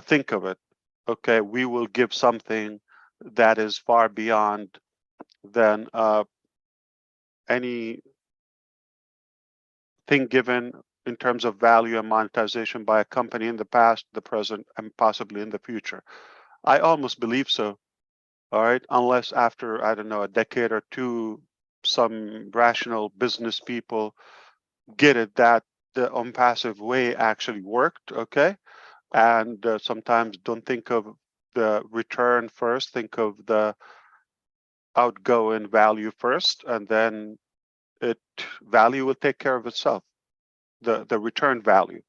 think of it. Okay, we will give something that is far beyond than any thing given in terms of value and monetization by a company in the past, the present, and possibly in the future. I almost believe so. All right, unless after, I don't know, a decade or two, some rational business people get it that the unpassive way actually worked, okay? And sometimes don't think of the return first, think of the outgoing value first, and then value will take care of itself, the return value.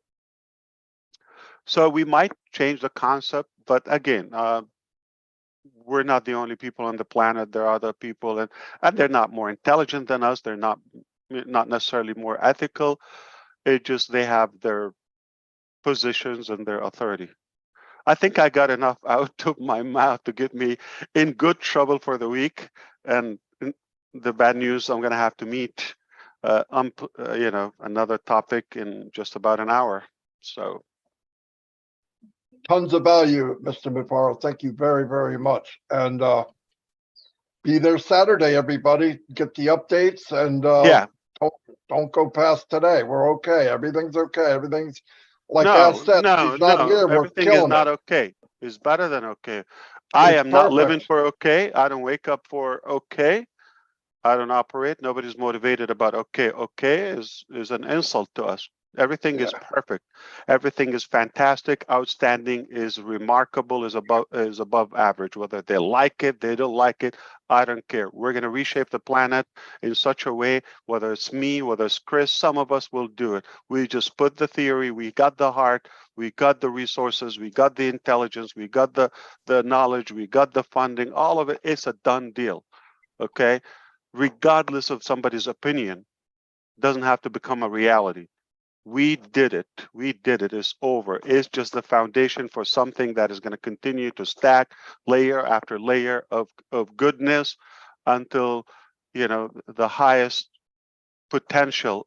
So we might change the concept, but again, we're not the only people on the planet. There are other people, and they're not more intelligent than us. They're not necessarily more ethical. It just they have their positions and their authority. I think I got enough out of my mouth to get me in good trouble for the week. And the bad news, I'm going to have to meet, another topic in just about an hour. So. Tons of value, Mr. Mufaro. Thank you very, very much. And be there Saturday, everybody. Get the updates and Yeah. Don't go past today. We're okay. Everything's okay. Everything's like I said. He's not here. We're Everything is killing not it. okay. It's better than okay. I It's am not living perfect. for okay. I don't wake up for okay. I don't operate. Nobody's motivated about okay. Okay is an insult to us. Everything is perfect. Everything is fantastic, outstanding, is remarkable, is above average. Whether they like it, they don't like it, I don't care. We're going to reshape the planet in such a way, whether it's me, whether it's Chris, some of us will do it. We just put the theory, we got the heart, we got the resources, we got the intelligence, we got the knowledge, we got the funding, all of it. It's a done deal, okay? Regardless of somebody's opinion, doesn't have to become a reality. We did it. We did it. It's over. It's just the foundation for something that is going to continue to stack layer after layer of goodness until, the highest potential,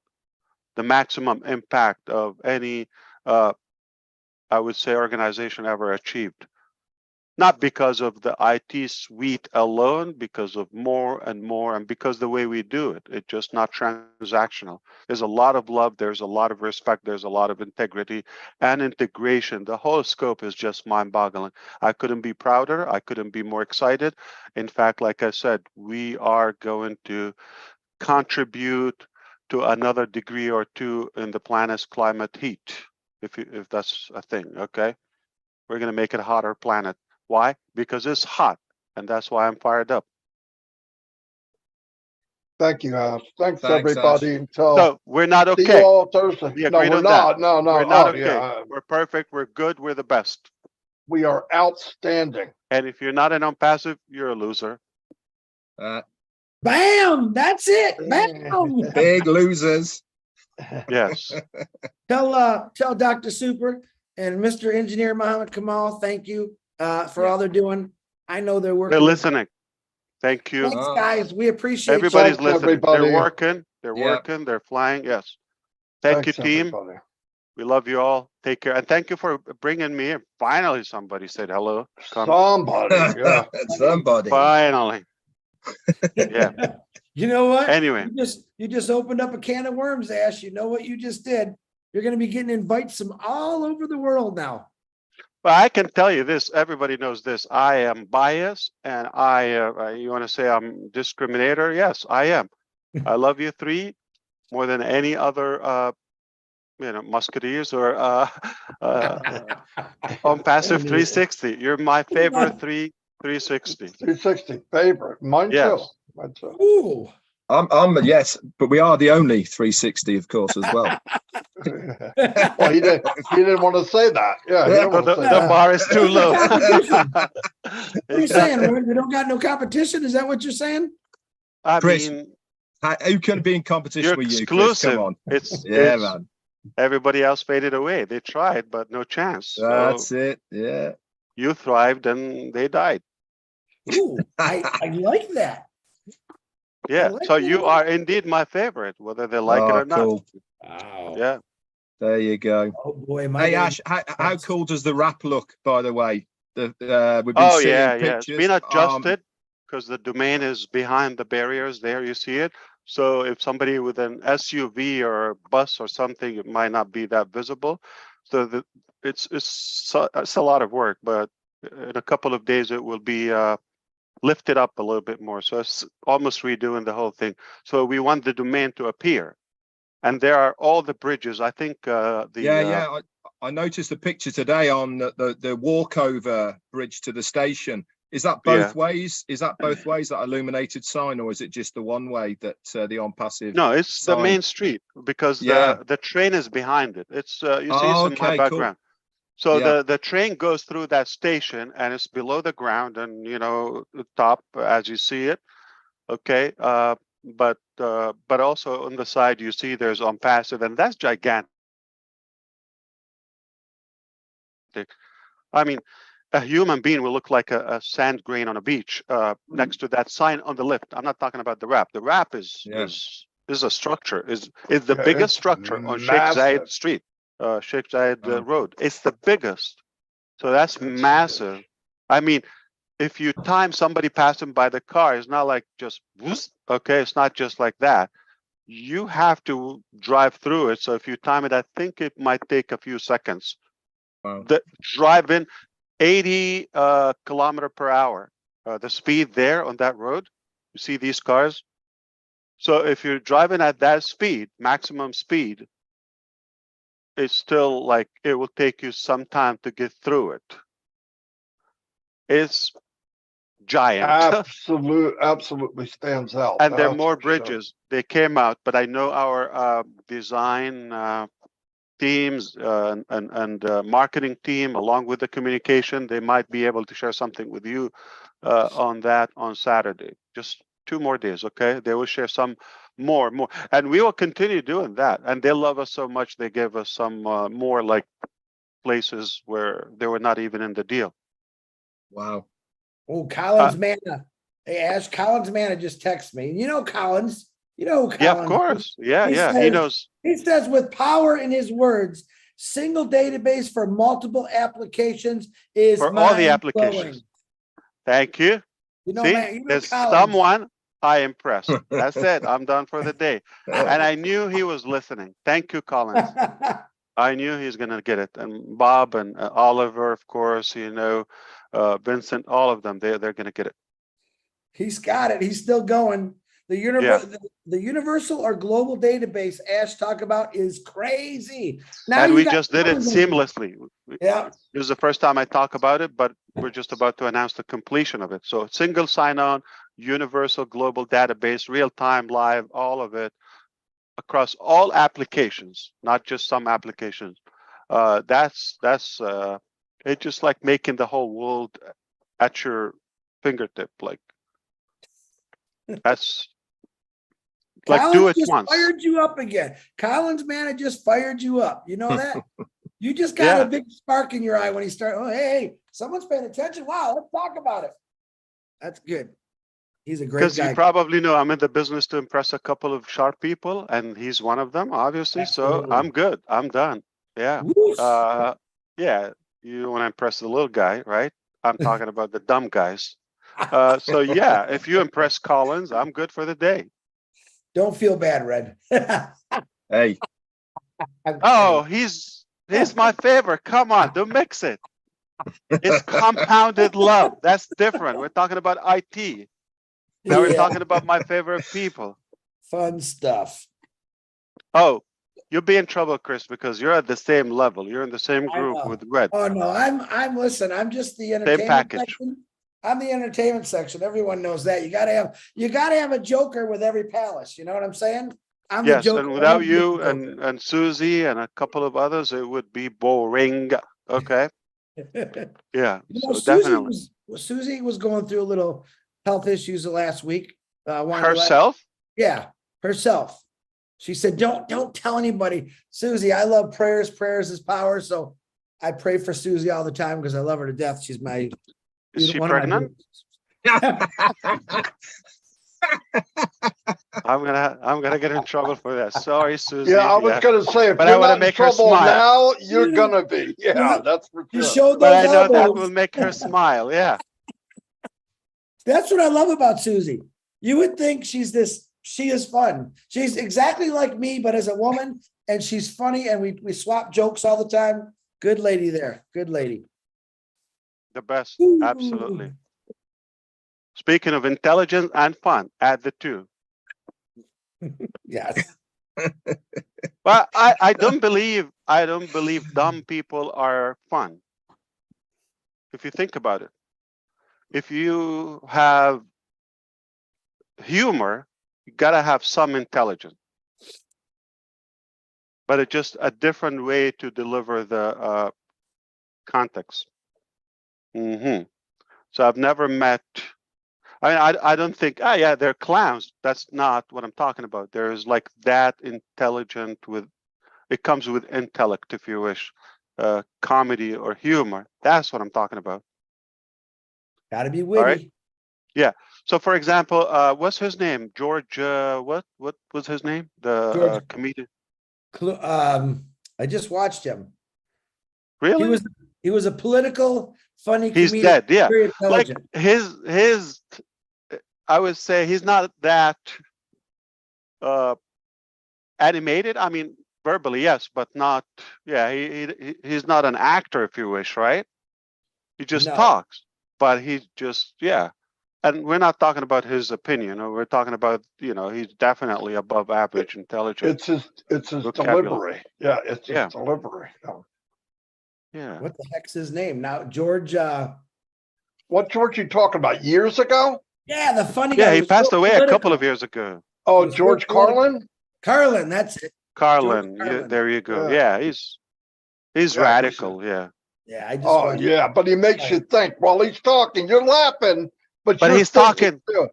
the maximum impact of any, I would say, organization ever achieved. Not because of the IT suite alone, because of more and more, and because the way we do it. It's just not transactional. There's a lot of love, there's a lot of respect, there's a lot of integrity and integration. The whole scope is just mind-boggling. I couldn't be prouder. I couldn't be more excited. In fact, like I said, we are going to contribute to another degree or two in the planet's climate heat, if that's a thing, okay? We're going to make it a hotter planet. Why? Because it's hot, and that's why I'm fired up. Thank you, Ash. Thanks, Thanks, everybody. Ash. Until So we're not see you okay. all Thursday. We No, agreed we're on that. not. No, no. We're not Oh, okay. yeah. We're perfect. We're good. We're the best. We are outstanding. And if you're not an unpassive, you're a loser. Bam! That's it. Bam! Big losers. Yes. Tell Dr. Super and Mr. Engineer Muhammad Kamal, thank you for all they're doing. I know they're working. They're listening. Thank you. Thanks, guys. We appreciate Everybody's Thanks, listening. everybody. They're working. They're Yeah. working. They're flying. Yes. Thank you, Thanks, team. everybody. We love you all. Take care. And thank you for bringing me in. Finally, somebody said hello. Come. Somebody, yeah. Somebody. Finally. Yeah. You know what? Anyway. You just opened up a can of worms, Ash. You know what you just did? You're going to be getting invites from all over the world now. Well, I can tell you this. Everybody knows this. I am biased, and you want to say I'm discriminator? Yes, I am. I love you three more than any other, musketeers or on passive 360. You're my favorite 360. 360 favorite. Mine Yes. too. Mine too. Ooh. I'm yes, but we are the only 360, of course, as well. Well, he didn't want to say that. Yeah, he didn't want to say The that. bar is too low. What are you saying? We don't got no competition? Is that what you're saying? I Chris, mean, who can be in competition you're with you, Chris? exclusive. Come on. It's Man. everybody else faded away. They tried, but no chance. That's So it. Yeah. you thrived and they died. Ooh, I like that. Yeah. like So that. you are indeed my favorite, whether they like it or not. Cool. Wow. Yeah. There you go. Oh boy, Hey Ash, how cool does the wrap look, by the way? We've been seeing It's pictures. been adjusted. because the domain is behind the barriers there, you see it. So if somebody with an SUV or a bus or something, it might not be that visible. So it's a lot of work, but in a couple of days it will be lifted up a little bit more. So it's almost redoing the whole thing. So we want the domain to appear. And there are all the bridges. I think I noticed a picture today on the walkover bridge to the station. Is that Yeah. both ways? Is that both ways, that illuminated sign, or is it just the one way that the on passive? No, it's the sign? main street because Yeah. the train is behind it. It's you see Oh, it's in my okay, cool. background. So Yeah. the train goes through that station and it's below the ground and the top as you see it. Okay. But also on the side you see there's on passive, and that's gigantic. I mean, a human being will look like a sand grain on a beach next to that sign on the lift. I'm not talking about the wrap. The wrap is a structure, is the Yeah, biggest it's structure on Sheikh massive. Zayed Street, Sheikh Zayed Road. It's the biggest. So that's massive. I mean, if you time somebody passing by the car, it's not like just whoosh, okay, it's not just like that. You have to drive through it. So if you time it, I think it might take a few seconds. Wow. The driving 80 kilometer per hour, the speed there on that road, you see these cars. So if you're driving at that speed, maximum speed, it's still like it will take you some time to get through it. It's giant. Absolutely stands out. And there are that's more for sure. bridges. They came out, but I know our design teams and marketing team, along with the communication, they might be able to share something with you on that on Saturday. Just 2 more days, okay? They will share some more, and we will continue doing that. And they love us so much, they gave us some more like places where they were not even in the deal. Wow. Oh, Collins Manna. Hey, Ash, Collins Manna just texted me. You know Collins. You know who Collins. Yeah, of course. Yeah, He yeah. says- He knows. He says, with power in his words, single database for multiple applications is For all the mind-blowing. applications. Thank you. You know, See, man, you know there's Collins. someone I impressed. That's it. I'm done for the day. And I knew he was listening. Thank you, Collins. I knew he's going to get it. And Bob and Oliver, of course, Vincent, all of them, they're going to get it. He's got it. He's still going. The universal or global database Ash talk about is crazy. Now And you we got just did it Collins. seamlessly. Yeah. This is the first time I talk about it, but we're just about to announce the completion of it. So single sign-on, universal global database, real-time, live, all of it across all applications, not just some applications. That's it's just like making the whole world at your fingertip. Like that's like Collins do it just once. fired you up again. Collins, man, I just fired you up. You know that? You just got a big spark in your eye when he started. Oh, hey, someone's paying attention. Wow, let's talk about it. That's good. He's a great guy. Because you probably know I'm in the business to impress a couple of sharp people, and he's one of them, obviously. Absolutely. So I'm good. I'm done. Yeah. Whoosh. Yeah. You want to impress the little guy, right? I'm talking about the dumb guys. So yeah, if you impress Collins, I'm good for the day. Don't feel bad, Red. Hey. Oh, he's my favorite. Come on, don't mix it. It's compounded love. That's different. We're talking about IT. Now we're talking about my favorite people. Fun stuff. Oh, you'll be in trouble, Chris, because you're at the same level. You're in the same group with Red. Oh no, listen, I'm just the entertainment package. section. I'm the entertainment section. Everyone knows that. You gotta have a joker with every palace. You know what I'm saying? I'm the Yes, joker. and without you and Susie and a couple of others, it would be boring. Okay. Yeah. So definitely. Susie was going through a little health issues last week. Herself? Herself. She said, don't tell anybody. Susie, I love prayers. Prayers is power. So I pray for Susie all the time because I love her to death. She's my. Is she pregnant? I'm gonna get in trouble for that. Sorry, Susie. Yeah, I was gonna say, if but you're I want not to make in her trouble smile. now, you're gonna be. Yeah, that's for You sure. showed But those I know that elbows. will make her smile. Yeah. That's what I love about Susie. You would think she is fun. She's exactly like me, but as a woman, and she's funny, and we swap jokes all the time. Good lady there. Good lady. The best, Ooh. absolutely. Speaking of intelligence and fun, add the two. Yes. Well, I don't believe dumb people are fun. If you think about it, if you have humor, you gotta have some intelligence, but it's just a different way to deliver the context. So I've never met. I don't think. Ah, yeah, they're clowns. That's not what I'm talking about. There's like that intelligent with. It comes with intellect, if you wish, comedy or humor. That's what I'm talking about. Got to be All right. witty. Yeah. So, for example, what's his name? George. What was his name? The George. comedian. I just watched him. Really? He was a political, funny He's comedian. dead. Yeah. Very Like intelligent. his. I would say he's not that animated. I mean, verbally, yes, but not. Yeah, he's not an actor, if you wish, right? He just No. talks, but he's just And we're not talking about his opinion, or we're talking about he's definitely above average intelligence. It's his vocabulary. delivery. Yeah, it's his delivery. Yeah. What the heck's his name now? George. What George you talking about? Years ago? Yeah, the funny Yeah, guy. he was passed so away a couple of political. years ago. Oh, He's so George political. Carlin? Carlin, that's it. Carlin, Carlin. there you go. Yeah. Yeah, he's radical. Yeah. Yeah, I just. Oh, yeah, but he makes you think while he's talking. You're laughing, but you're he's thinking, talking.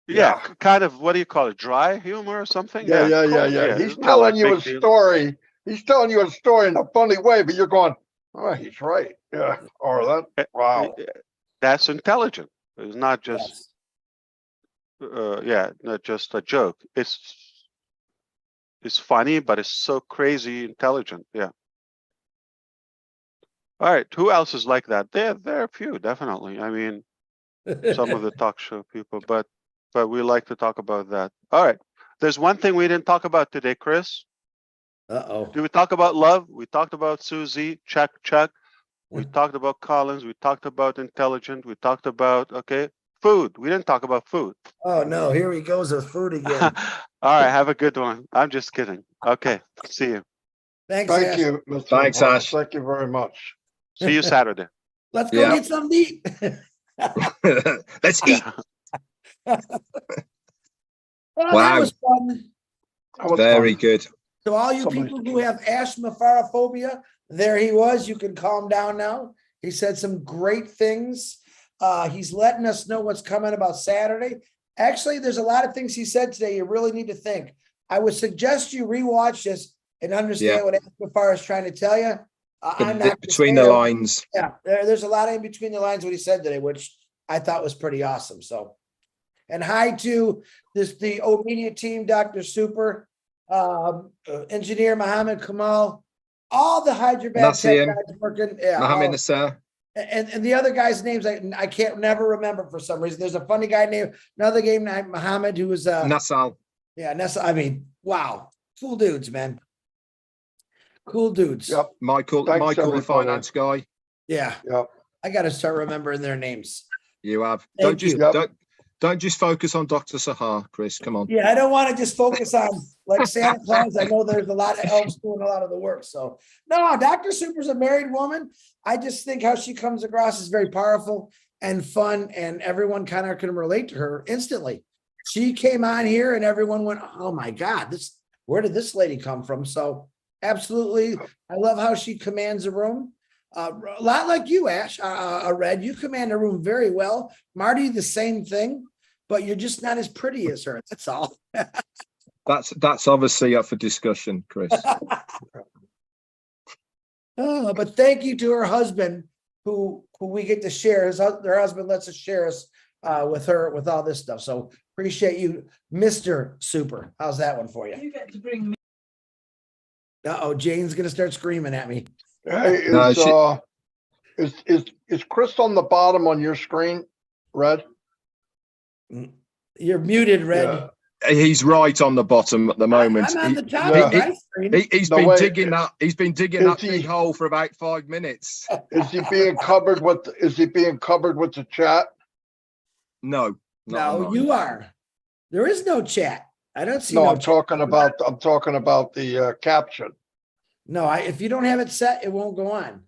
Yeah, kind of. What do you call it? Dry humor or something? Yeah. He's it's not telling like you a big deal. story. He's telling you a story in a funny way, but you're going, oh, he's right. Yeah. Or that. Wow. That's intelligent. It's not just. Yes. Not just a joke. It's funny, but it's so crazy intelligent. Yeah. All right. Who else is like that? There are a few, definitely. I mean, some of the talk show people, but we like to talk about that. All right. There's one thing we didn't talk about today, Chris. Uh-oh. Did we talk about love? We talked about Susie. Check. We talked about Collins. We talked about intelligent. We talked about food. We didn't talk about food. Oh no, here he goes with food again. All right, have a good one. I'm just kidding. Okay, see you. Thanks, Thank Ash. you, Mr. Thanks, Navarro. Ash. Thank you very much. See you Saturday. Let's go get something to eat. Let's eat. Well, that was fun. That was Very fun. good. So all you people who have asthmapharophobia, there he was. You can calm down now. He said some great things. He's letting us know what's coming about Saturday. Actually, there's a lot of things he said today you really need to think. I would suggest you rewatch this and understand what Asthmaphar is trying to tell you. I'm not between the lines. Yeah, there's a lot in between the lines what he said today, which I thought was pretty awesome. So, and hi to the O Media team, Dr. Super, engineer Mohammed Kamal, all the Hyderabad tech guys working. Yeah, Mohammed Nasser. And the other guy's names I can't never remember for some reason. There's a funny guy named another game named Mohammed who was Nassal. Yeah, Nassal. I mean, wow, cool dudes, man. Cool dudes. Yep. Michael, the finance guy. Yeah. Yep. I got to start remembering their names. You have. Thank you. Don't just focus on Dr. Sahar, Chris. Come on. Yeah, I don't want to just focus on like Santa Claus. I know there's a lot of elves doing a lot of the work. So no, Dr. Super's a married woman. I just think how she comes across is very powerful and fun, and everyone kind of can relate to her instantly. She came on here and everyone went, oh my God, where did this lady come from? So absolutely. I love how she commands a room. A lot like you, Ash, Red, you command a room very well. Marty, the same thing, but you're just not as pretty as her. That's all. That's obviously up for discussion, Chris. Oh, but thank you to her husband, who we get to share. Her husband lets us share us with her with all this stuff. So appreciate you, Mr. Super. How's that one for you? You get to bring me. Uh-oh, Jane's gonna start screaming at me. Hey, is Chris on the bottom on your screen, Red? You're muted, Red. Yeah. He's right on the bottom at the moment. I'm on the top Yeah. of my screen. He's No, been wait, digging that. He's been digging is that big he- hole for about 5 minutes. Is he being covered with, is he being covered with the chat? No, not on No, mine. you are. There is no chat. I don't see No, no I'm chat. talking about the caption. No, if you don't have it set, it won't go on.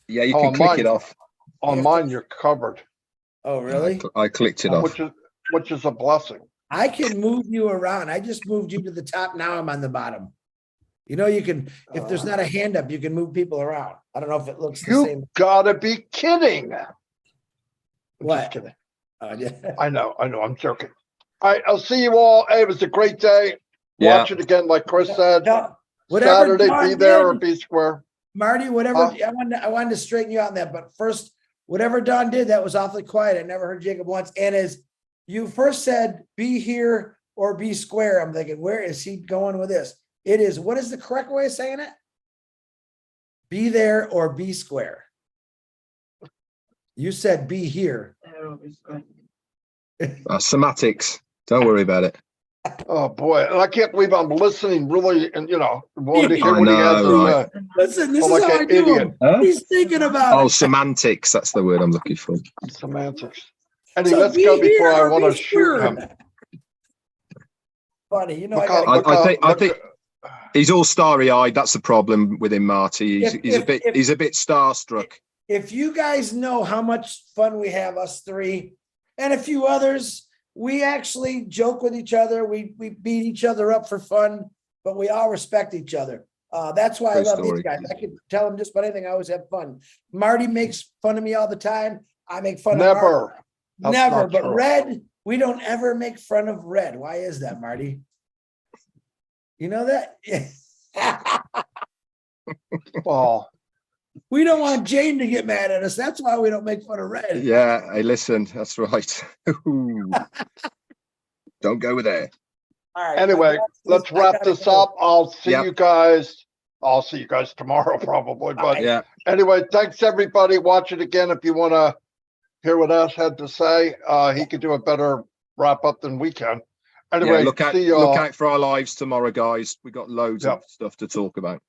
Yeah, you Oh, can click mine. it off. On have mine, to- you're covered, Oh, really? I clicked it off. which is a blessing. I can move you around. I just moved you to the top. Now I'm on the bottom. You know, you can, if there's not a hand up, you can move people around. I don't know if it looks the You same. gotta be kidding. I'm What? just kidding. Oh, yeah. I know, I'm joking. All right, I'll see you all. Hey, it was a great day. Yeah. Watch it again, like Chris said. No, whatever Saturday, Dawn be there or did, be square. Marty, whatever, Huh? I wanted to straighten you out on that, but first, whatever Don did, that was awfully quiet. I never heard Jacob once. And as you first said, be here or be square, I'm thinking, where is he going with this? It is, what is the correct way of saying it? Be there or be square. You said be here. Semantics. Don't worry about it. Oh, boy, and I can't believe I'm listening really, and wanting to hear I what he has to know, right. say. Listen, this I'm is like how I an do idiot. him. Huh? He's thinking about Oh, it. semantics. That's the word I'm looking for. Semantics. Eddie, So let's be go before here I or want to be shoot square. him. Funny, you know, Look I out, gotta look I out, think- I look think- out. He's all starry-eyed. That's the problem with him, Marty. He's a bit starstruck. if you guys know how much fun we have, us three and a few others, we actually joke with each other. We beat each other up for fun, but we all respect each other. That's why I True love story. these guys. I can tell them just about anything. I always have fun. Marty makes fun of me all the time. I make fun of Marty. Never. That's Never. not But true. Red, we don't ever make fun of Red. Why is that, Marty? You know that? Well, We don't want Jane to get mad at us. That's why we don't make fun of Red. Yeah, hey, listen. That's right. Don't go there. All right. anyway, let's I wrap gotta this go. up. I'll see Yep. you guys. I'll see you guys tomorrow probably, but Bye. Yeah. anyway, thanks everybody. Watch it again if you want to hear what Ash had to say. He could do a better wrap up than we can. Anyway, Yeah, look see y'all. out for our lives tomorrow, guys. We got loads Yep. of stuff to talk about.